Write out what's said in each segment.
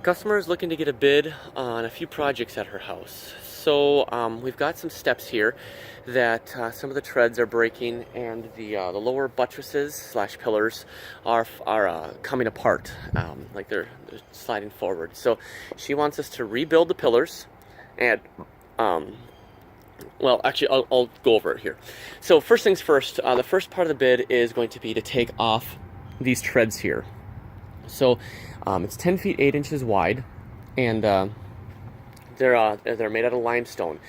Customer is looking to get a bid on a few projects at her house. So we've got some steps here that some of the treads are breaking, and the lower buttresses slash pillars are coming apart, like they're sliding forward. So she wants us to rebuild the pillars, and well, actually, I'll go over it here. So first things first, the first part of the bid is going to be to take off these treads here. So it's 10 feet 8 inches wide, and they're made out of limestone.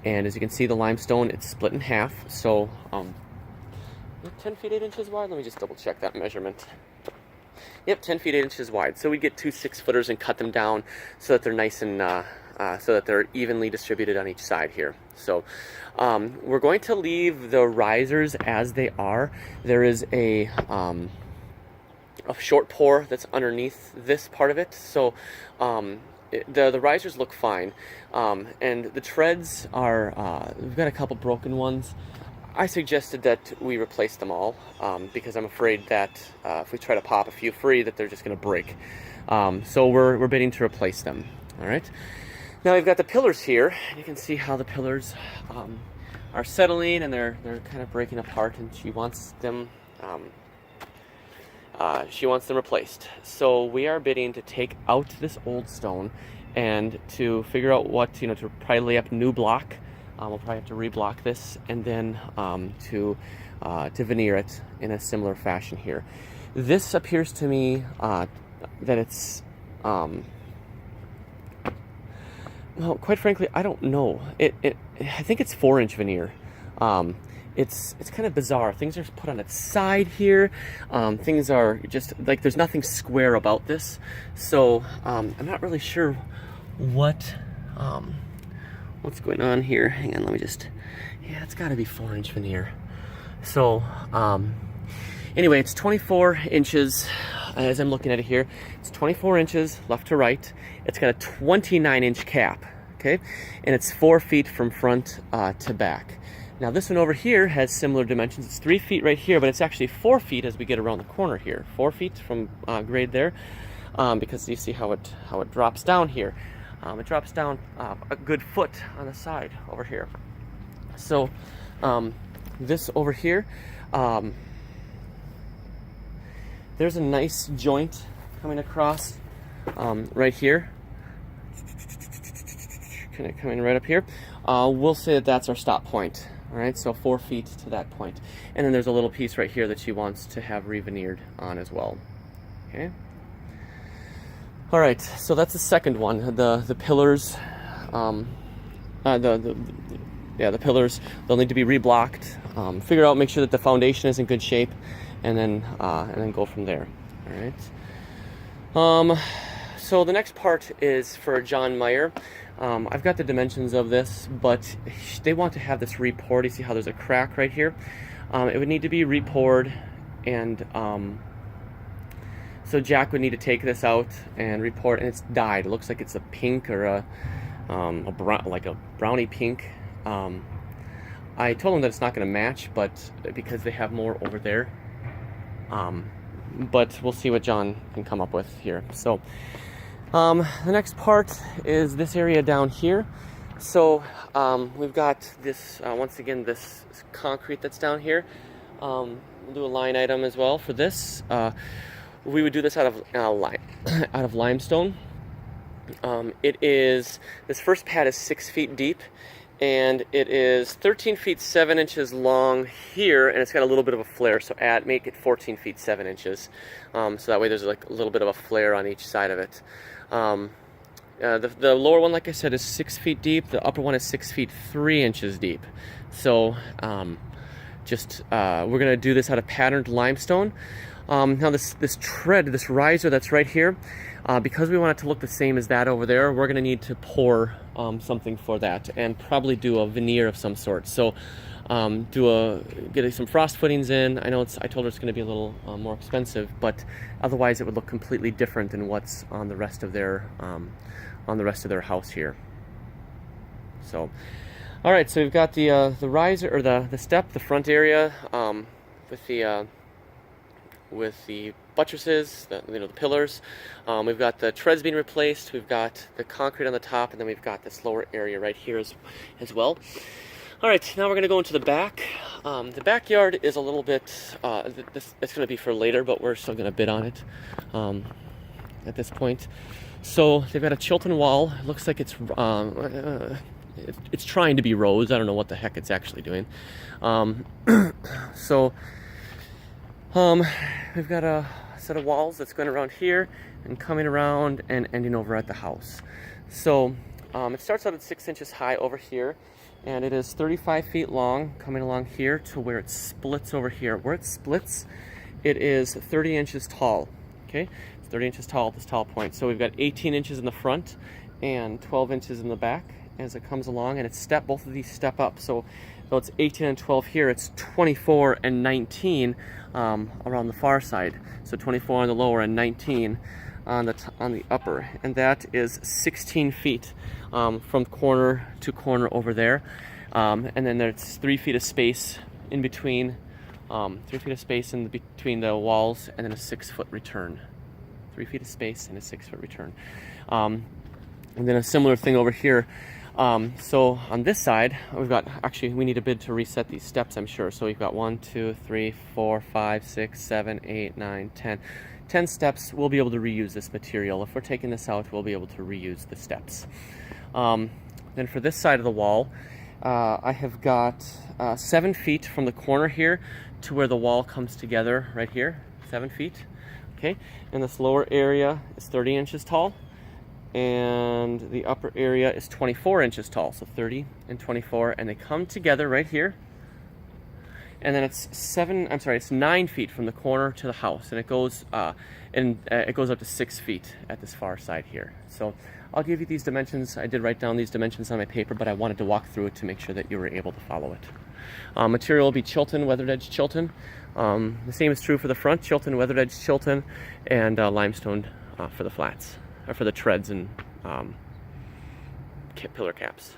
And as you can see, the limestone, it's split in half. So 10 feet 8 inches wide. Let me just double check that measurement. Yep, 10 feet 8 inches wide. So we get 2 6-footers and cut them down so that they're nice and so that they're evenly distributed on each side here. So we're going to leave the risers as they are. There is a short pour that's underneath this part of it. So the risers look fine, and the treads are, we've got a couple broken ones. I suggested that we replace them all because I'm afraid that if we try to pop a few free, that they're just going to break. So we're bidding to replace them. All right. Now we've got the pillars here. You can see how the pillars are settling, and they're kind of breaking apart, and she wants them replaced. So we are bidding to take out this old stone and to figure out what, to probably lay up new block. We'll probably have to reblock this, and then to veneer it in a similar fashion here. This appears to me that it's well, quite frankly, I don't know. I think it's 4-inch veneer. It's kind of bizarre. Things are put on its side here. Things are just like, there's nothing square about this. So I'm not really sure what's going on here. Hang on, let me just. Yeah, it's got to be 4-inch veneer. So anyway, it's 24 inches. As I'm looking at it here, it's 24 inches left to right. It's got a 29-inch cap, okay? And it's 4 feet from front to back. Now this one over here has similar dimensions. It's 3 feet right here, but it's actually 4 feet as we get around the corner here. 4 feet from grade there, because you see how it drops down here. It drops down a good foot on the side over here. So this over here, there's a nice joint coming across right here. Kind of coming right up here. We'll say that that's our stop point. All right, so 4 feet to that point. And then there's a little piece right here that she wants to have reveneered on as well. Okay. All right, so that's the second one. The pillars, the pillars, they'll need to be reblocked. Figure out, make sure that the foundation is in good shape, and then go from there. All right. So the next part is for John Meyer. I've got the dimensions of this, but they want to have this repoured. You see how there's a crack right here? It would need to be repoured, and so Jack would need to take this out and report, and it's dyed. It looks like it's a pink or a brown, like a brownie pink. I told him that it's not going to match, but because they have more over there. But we'll see what John can come up with here. So the next part is this area down here. So we've got this, once again, this concrete that's down here. We'll do a line item as well for this. We would do this out of limestone. This first pad is 6 feet deep, and it is 13 feet 7 inches long here, and it's got a little bit of a flare, so make it 14 feet 7 inches. So that way there's like a little bit of a flare on each side of it. The lower one, like I said, is 6 feet deep. The upper one is 6 feet 3 inches deep. So we're going to do this out of patterned limestone. Now this tread, this riser that's right here, because we want it to look the same as that over there, we're going to need to pour something for that, and probably do a veneer of some sort. So get some frost footings in. I told her it's going to be a little more expensive, but otherwise it would look completely different than what's on the rest of their house here. So, all right. So we've got the riser, or the step, the front area with the buttresses, the pillars. We've got the treads being replaced. We've got the concrete on the top, and then we've got this lower area right here as well. All right, now we're going to go into the back. The backyard is a little bit, it's going to be for later, but we're still going to bid on it at this point. So they've got a Chilton wall. It looks like it's trying to be rose. I don't know what the heck it's actually doing. We've got a set of walls that's going around here and coming around and ending over at the house. So it starts out at 6 inches high over here, and it is 35 feet long coming along here to where it splits over here. Where it splits, it is 30 inches tall. Okay, it's 30 inches tall at this tall point. So we've got 18 inches in the front and 12 inches in the back as it comes along, and it's both of these step up. So though it's 18 and 12 here, it's 24 and 19 around the far side. So 24 on the lower and 19 on the upper, and that is 16 feet from corner to corner over there. And then there's 3 feet of space in between, 3 feet of space in between the walls, and then a 6-foot return. 3 feet of space and a 6-foot return. And then a similar thing over here. So on this side, we need a bid to reset these steps, I'm sure. So we've got 1, 2, 3, 4, 5, 6, 7, 8, 9, 10. 10 steps. We'll be able to reuse this material. If we're taking this out, we'll be able to reuse the steps. Then for this side of the wall, I have got 7 feet from the corner here to where the wall comes together right here. 7 feet. Okay, and this lower area is 30 inches tall, and the upper area is 24 inches tall, so 30 and 24, and they come together right here. And then it's 9 feet from the corner to the house, and it goes up to 6 feet at this far side here. So I'll give you these dimensions. I did write down these dimensions on my paper, but I wanted to walk through it to make sure that you were able to follow it. Material will be Chilton, weathered edge Chilton. The same is true for the front, Chilton, weathered edge Chilton, and limestone for the flats, or for the treads and pillar caps.